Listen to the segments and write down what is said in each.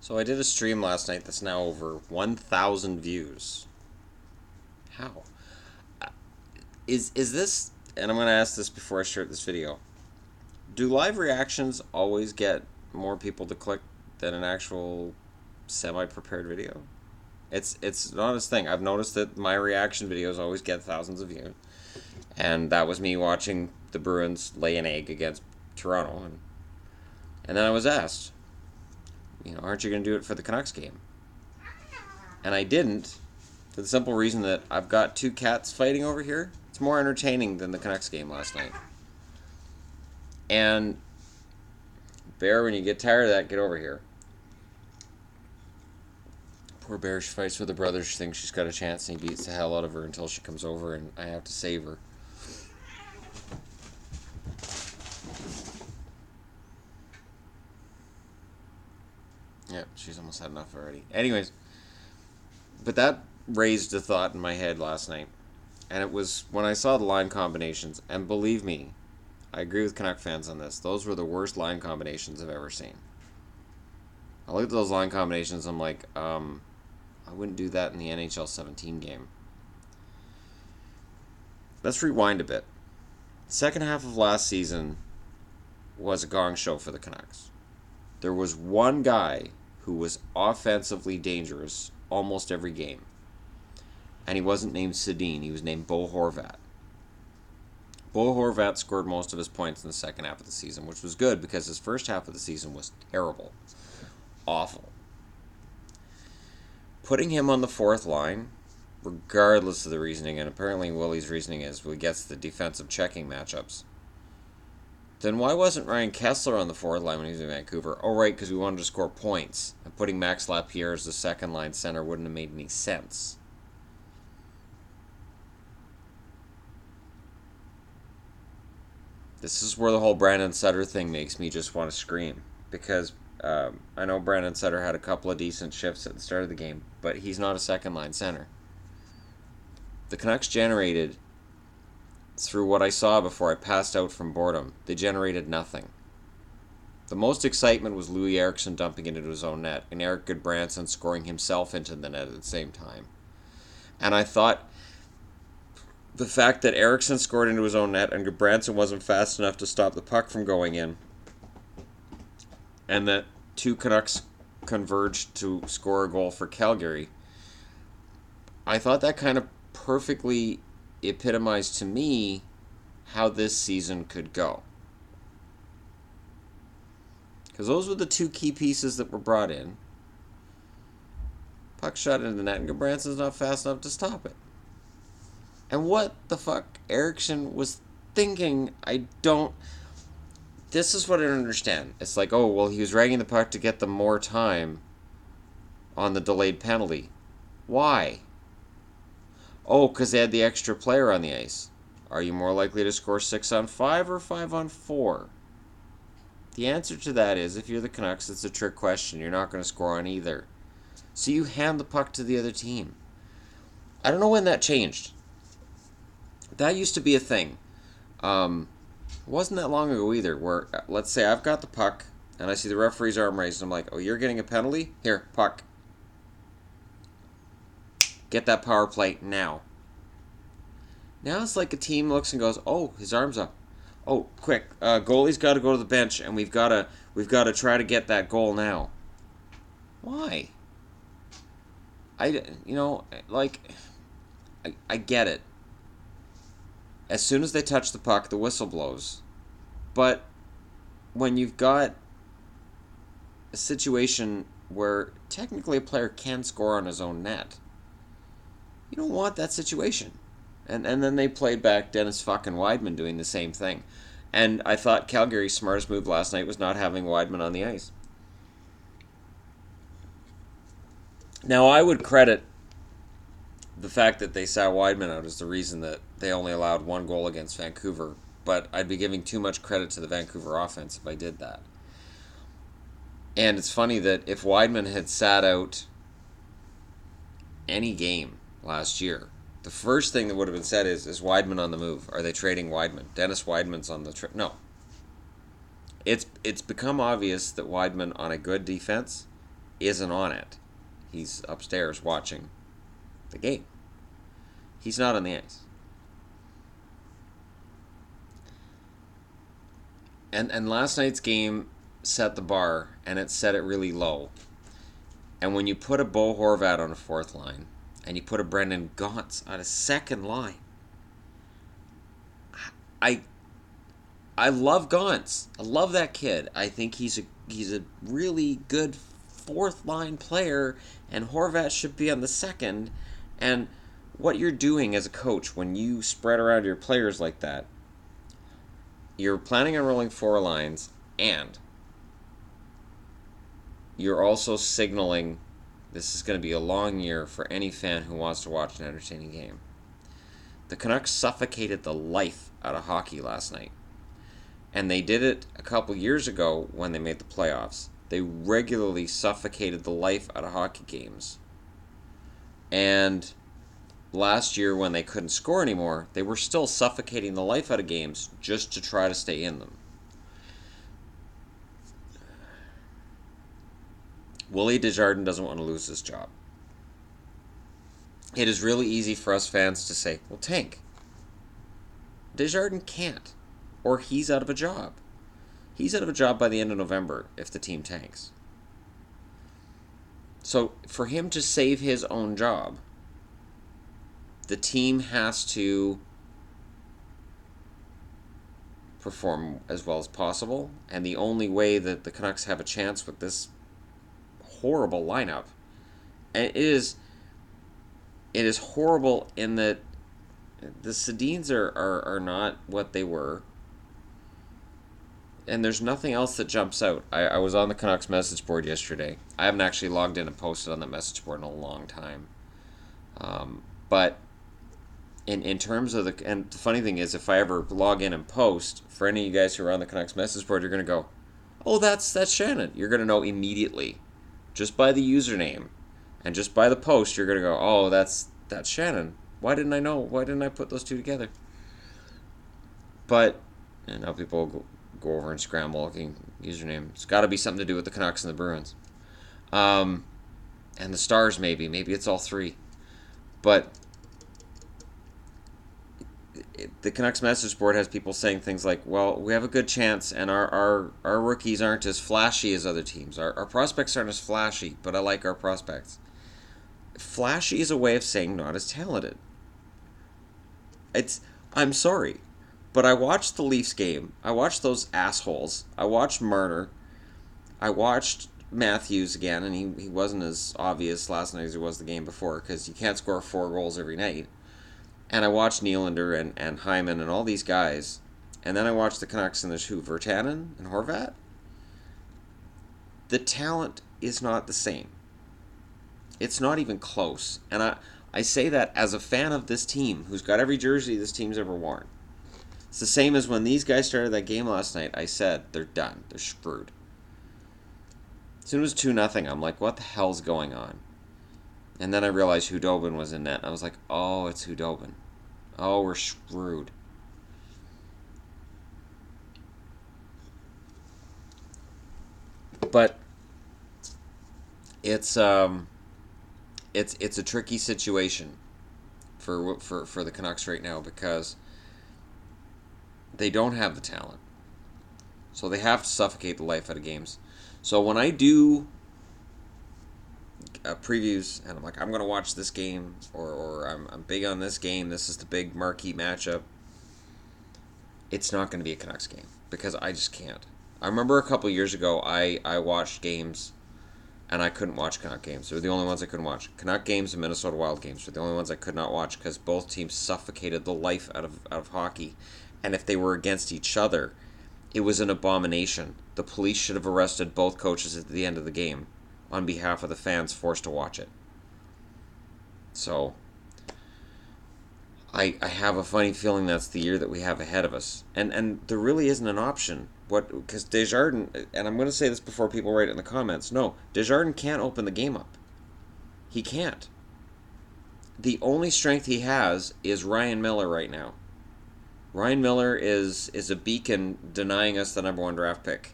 So I did a stream last night that's now over 1,000 views. How? Is this, and I'm going to ask this before I start this video, do live reactions always get more people to click than an actual semi-prepared video? It's an honest thing. I've noticed that my reaction videos always get thousands of views. And that was me watching the Bruins lay an egg against Toronto. And then I was asked, aren't you going to do it for the Canucks game? And I didn't, for the simple reason that I've got two cats fighting over here. It's more entertaining than the Canucks game last night. And, Bear, when you get tired of that, get over here. Poor Bear, she fights with her brother. She thinks she's got a chance, and he beats the hell out of her until she comes over, and I have to save her. Yeah, she's almost had enough already. Anyways, but that raised a thought in my head last night. And it was when I saw the line combinations, and believe me, I agree with Canuck fans on this. Those were the worst line combinations I've ever seen. I look at those line combinations, I'm like, I wouldn't do that in the NHL 17 game. Let's rewind a bit. The second half of last season was a gong show for the Canucks. There was one guy who was offensively dangerous almost every game. And he wasn't named Sedin, he was named Bo Horvat. Bo Horvat scored most of his points in the second half of the season, which was good because his first half of the season was terrible. Awful. Putting him on the fourth line, regardless of the reasoning, and apparently Willie's reasoning is he gets the defensive checking matchups, then why wasn't Ryan Kessler on the fourth line when he was in Vancouver? Oh, right, because we wanted to score points. And putting Max Lapierre as the second line center wouldn't have made any sense. This is where the whole Brandon Sutter thing makes me just want to scream. Because I know Brandon Sutter had a couple of decent shifts at the start of the game, but he's not a second line center. The Canucks generated, through what I saw before I passed out from boredom, they generated nothing. The most excitement was Louis Eriksson dumping it into his own net, and Eric Goodbranson scoring himself into the net at the same time. And I thought the fact that Eriksson scored into his own net and Goodbranson wasn't fast enough to stop the puck from going in, and that two Canucks converged to score a goal for Calgary, I thought that kind of perfectly epitomized to me how this season could go. Because those were the two key pieces that were brought in. Puck shot into the net and Goodbranson's not fast enough to stop it. And what the fuck Eriksson was thinking, this is what I don't understand. It's like, oh, well, he was dragging the puck to get them more time on the delayed penalty. Why? Oh, because they had the extra player on the ice. Are you more likely to score 6-on-5 or 5-on-4? The answer to that is, if you're the Canucks, it's a trick question. You're not going to score on either. So you hand the puck to the other team. I don't know when that changed. That used to be a thing. It wasn't that long ago either, where, let's say I've got the puck, and I see the referee's arm raised, and I'm like, oh, you're getting a penalty? Here, puck. Get that power play now. Now it's like a team looks and goes, oh, his arm's up. Oh, quick, goalie's got to go to the bench, and we've got to try to get that goal now. Why? I get it. As soon as they touch the puck, the whistle blows. But when you've got a situation where technically a player can score on his own net, you don't want that situation. And then they played back Dennis fucking Wideman doing the same thing. And I thought Calgary's smartest move last night was not having Wideman on the ice. Now, I would credit the fact that they sat Wideman out as the reason that they only allowed one goal against Vancouver, but I'd be giving too much credit to the Vancouver offense if I did that. And it's funny that if Wideman had sat out any game last year, the first thing that would have been said is Wideman on the move? Are they trading Wideman? Dennis Wideman's on the trip. No. It's become obvious that Wideman on a good defense isn't on it. He's upstairs watching the game. He's not on the ice. And last night's game set the bar, and it set it really low. And when you put a Bo Horvat on a fourth line, and you put a Brendan Gaunce on a second line, I love Gaunce. I love that kid. I think he's a really good fourth line player, and Horvat should be on the second. And what you're doing as a coach when you spread around your players like that, you're planning on rolling 4 lines, and you're also signaling this is going to be a long year for any fan who wants to watch an entertaining game. The Canucks suffocated the life out of hockey last night. And they did it a couple years ago when they made the playoffs. They regularly suffocated the life out of hockey games. And last year when they couldn't score anymore, they were still suffocating the life out of games just to try to stay in them. Willie Desjardins doesn't want to lose his job. It is really easy for us fans to say, well, tank. Desjardins can't, or he's out of a job. He's out of a job by the end of November if the team tanks. So for him to save his own job, the team has to perform as well as possible. And the only way that the Canucks have a chance with this horrible lineup, and it is horrible in that the Sedins are not what they were, and there's nothing else that jumps out. I was on the Canucks message board yesterday. I haven't actually logged in and posted on that message board in a long time, but in terms of and the funny thing is, if I ever log in and post, for any of you guys who are on the Canucks message board, you're going to go, oh, that's Shannon. You're going to know immediately. Just by the username and just by the post, you're going to go, oh, that's Shannon. Why didn't I know? Why didn't I put those two together? But, and now people go over and scramble looking username. It's got to be something to do with the Canucks and the Bruins. And the Stars, maybe. Maybe it's all three. But the Canucks message board has people saying things like, well, we have a good chance, and our rookies aren't as flashy as other teams. Our prospects aren't as flashy, but I like our prospects. Flashy is a way of saying not as talented. I'm sorry, but I watched the Leafs game. I watched those assholes. I watched Marner. I watched Matthews again, and he wasn't as obvious last night as he was the game before, because you can't score 4 goals every night. And I watched Nylander and Hyman and all these guys. And then I watched the Canucks, and there's who? Virtanen and Horvat? The talent is not the same. It's not even close. And I say that as a fan of this team, who's got every jersey this team's ever worn. It's the same as when these guys started that game last night. I said, they're done. They're screwed. As soon as it was 2-0, I'm like, what the hell's going on? And then I realized Hudobin was in net. I was like, oh, it's Hudobin. Oh, we're screwed. But it's a tricky situation for the Canucks right now, because they don't have the talent. So they have to suffocate the life out of games. So when I do previews and I'm like, I'm going to watch this game, or I'm big on this game, this is the big marquee matchup, it's not going to be a Canucks game, because I just can't. I remember a couple years ago I watched games and I couldn't watch Canuck games. They were the only ones I couldn't watch. Canuck games and Minnesota Wild games were the only ones I could not watch, because both teams suffocated the life out of hockey. And if they were against each other, it was an abomination. The police should have arrested both coaches at the end of the game on behalf of the fans forced to watch it. So I have a funny feeling that's the year that we have ahead of us. And there really isn't an option. Because Desjardins, and I'm going to say this before people write it in the comments, no, Desjardins can't open the game up. He can't. The only strength he has is Ryan Miller right now. Ryan Miller is a beacon denying us the number 1 draft pick.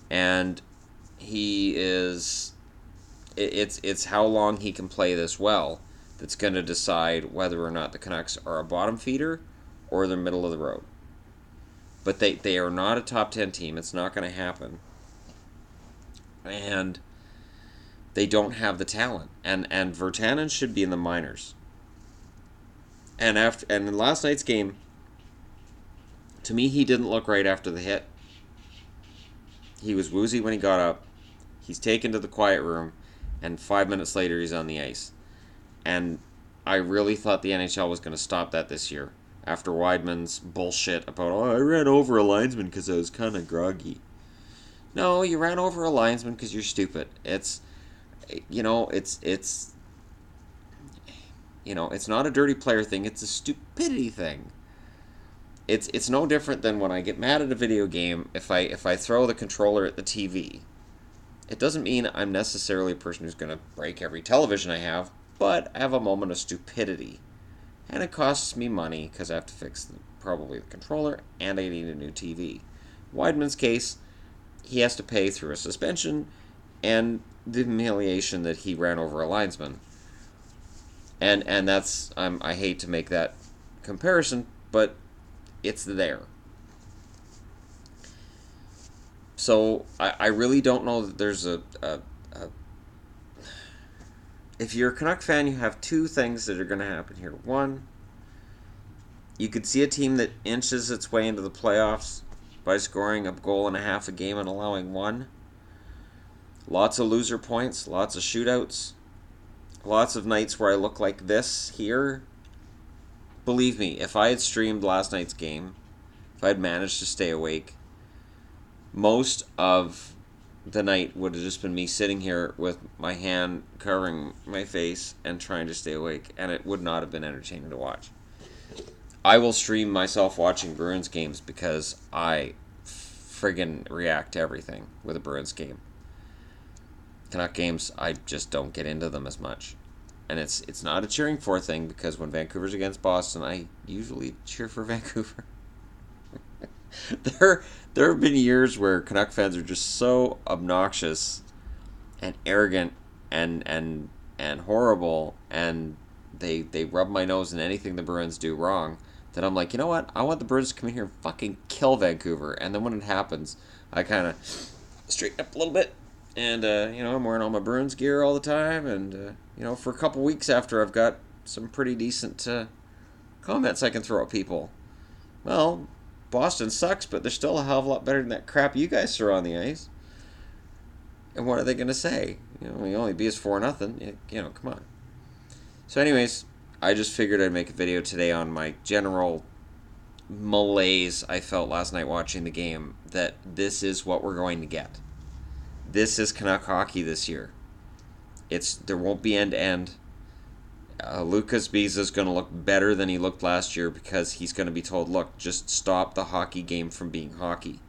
And he is. It's how long he can play this well that's going to decide whether or not the Canucks are a bottom feeder or they're middle of the road. But they are not a top 10 team. It's not going to happen. And they don't have the talent. And Virtanen should be in the minors. And in last night's game, to me, he didn't look right after the hit. He was woozy when he got up. He's taken to the quiet room, and 5 minutes later, he's on the ice. And I really thought the NHL was going to stop that this year after Weidman's bullshit about, oh, I ran over a linesman because I was kind of groggy. No, you ran over a linesman because you're stupid. It's not a dirty player thing. It's a stupidity thing. It's no different than when I get mad at a video game. If I throw the controller at the TV, it doesn't mean I'm necessarily a person who's going to break every television I have, but I have a moment of stupidity, and it costs me money because I have to fix probably the controller and I need a new TV. Weidman's case, he has to pay through a suspension and the humiliation that he ran over a linesman. And that's I hate to make that comparison, but it's there. So I really don't know that there's a if you're a Canuck fan, you have two things that are going to happen here. One, you could see a team that inches its way into the playoffs by scoring a goal and a half a game and allowing one. Lots of loser points, lots of shootouts, lots of nights where I look like this here. Believe me, if I had streamed last night's game, if I had managed to stay awake, most of the night would have just been me sitting here with my hand covering my face and trying to stay awake, and it would not have been entertaining to watch. I will stream myself watching Bruins games because I friggin' react to everything with a Bruins game. Canuck games, I just don't get into them as much. And it's not a cheering for thing because when Vancouver's against Boston, I usually cheer for Vancouver. There have been years where Canuck fans are just so obnoxious and arrogant and horrible, and they rub my nose in anything the Bruins do wrong, that I'm like, you know what? I want the Bruins to come in here and fucking kill Vancouver. And then when it happens, I kind of straighten up a little bit. And, I'm wearing all my Bruins gear all the time. And, for a couple weeks after I've got some pretty decent comments I can throw at people. Well, Boston sucks, but they're still a hell of a lot better than that crap you guys throw on the ice. And what are they going to say? We only beat us 4-0. Come on. So anyways, I just figured I'd make a video today on my general malaise I felt last night watching the game, that this is what we're going to get. This is Canuck hockey this year. There won't be end-to-end. Lucas Biza's going to look better than he looked last year because he's going to be told, look, just stop the hockey game from being hockey.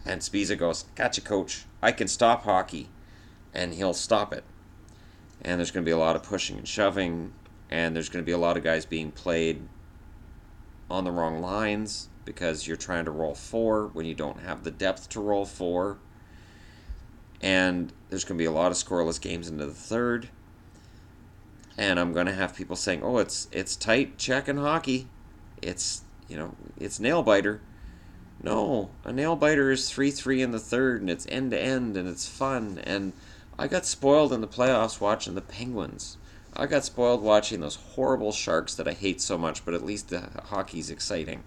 And Spiza goes, gotcha, coach. I can stop hockey. And he'll stop it. And there's going to be a lot of pushing and shoving. And there's going to be a lot of guys being played on the wrong lines because you're trying to roll 4 when you don't have the depth to roll 4. And there's going to be a lot of scoreless games into the third. And I'm going to have people saying, oh, it's tight check in hockey. It's nail biter. No, a nail biter is 3-3 in the third, and it's end-to-end, and it's fun. And I got spoiled in the playoffs watching the Penguins. I got spoiled watching those horrible Sharks that I hate so much, but at least the hockey's exciting.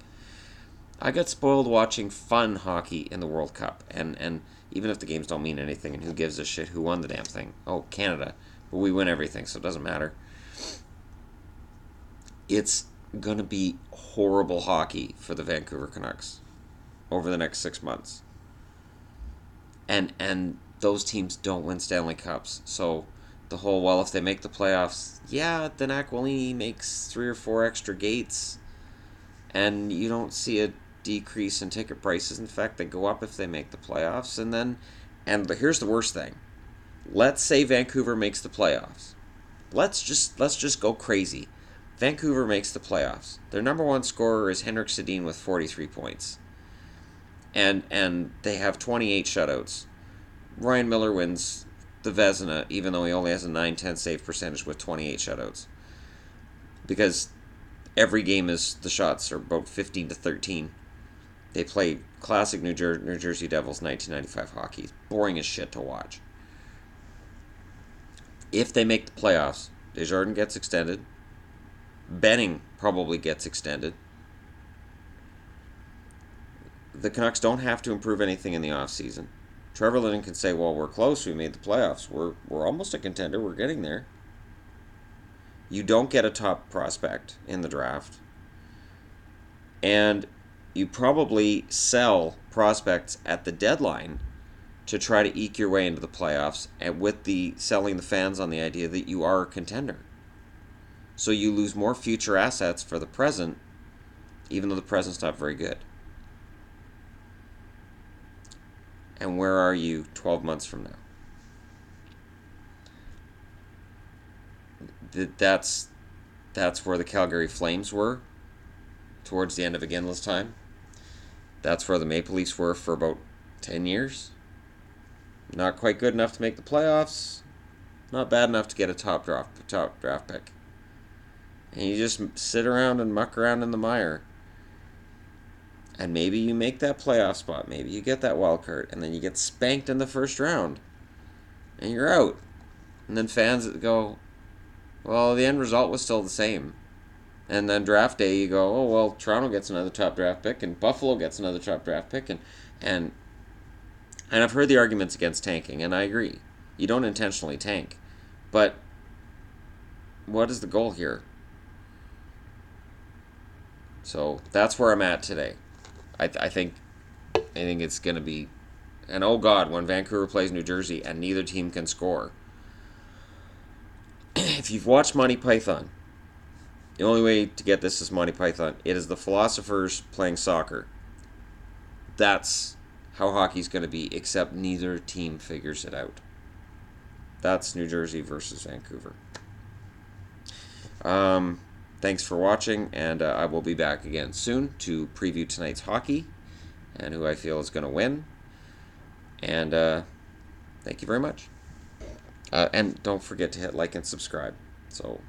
I got spoiled watching fun hockey in the World Cup. And even if the games don't mean anything, and who gives a shit who won the damn thing? Oh, Canada. But we win everything, so it doesn't matter. It's going to be horrible hockey for the Vancouver Canucks over the next 6 months. And those teams don't win Stanley Cups. So the whole, well, if they make the playoffs, yeah, then Aquilini makes 3 or 4 extra gates. And you don't see a decrease in ticket prices. In fact, they go up if they make the playoffs. But here's the worst thing. Let's say Vancouver makes the playoffs. Let's just go crazy. Vancouver makes the playoffs. Their number one scorer is Henrik Sedin with 43 points. And they have 28 shutouts. Ryan Miller wins the Vezina, even though he only has a 9-10 save percentage with 28 shutouts. Because every game is, the shots are about 15-13. They play classic New Jersey Devils 1995 hockey. It's boring as shit to watch. If they make the playoffs, Desjardins gets extended. Benning probably gets extended. The Canucks don't have to improve anything in the offseason. Trevor Linden can say, well, we're close. We made the playoffs. We're almost a contender. We're getting there. You don't get a top prospect in the draft. And you probably sell prospects at the deadline to try to eke your way into the playoffs, and with the selling the fans on the idea that you are a contender. So you lose more future assets for the present, even though the present's not very good. And where are you 12 months from now? That's where the Calgary Flames were towards the end of Iginla's time. That's where the Maple Leafs were for about 10 years. Not quite good enough to make the playoffs. Not bad enough to get a top draft pick. And you just sit around and muck around in the mire. And maybe you make that playoff spot. Maybe you get that wild card. And then you get spanked in the first round. And you're out. And then fans go, well, the end result was still the same. And then draft day, you go, oh, well, Toronto gets another top draft pick, and Buffalo gets another top draft pick. And I've heard the arguments against tanking, and I agree. You don't intentionally tank. But what is the goal here? So that's where I'm at today. I think it's going to be, and oh God, when Vancouver plays New Jersey and neither team can score. If you've watched Monty Python, the only way to get this is Monty Python. It is the philosophers playing soccer. That's how hockey's going to be, except neither team figures it out. That's New Jersey versus Vancouver. Thanks for watching, and I will be back again soon to preview tonight's hockey and who I feel is going to win. And thank you very much. And don't forget to hit like and subscribe. So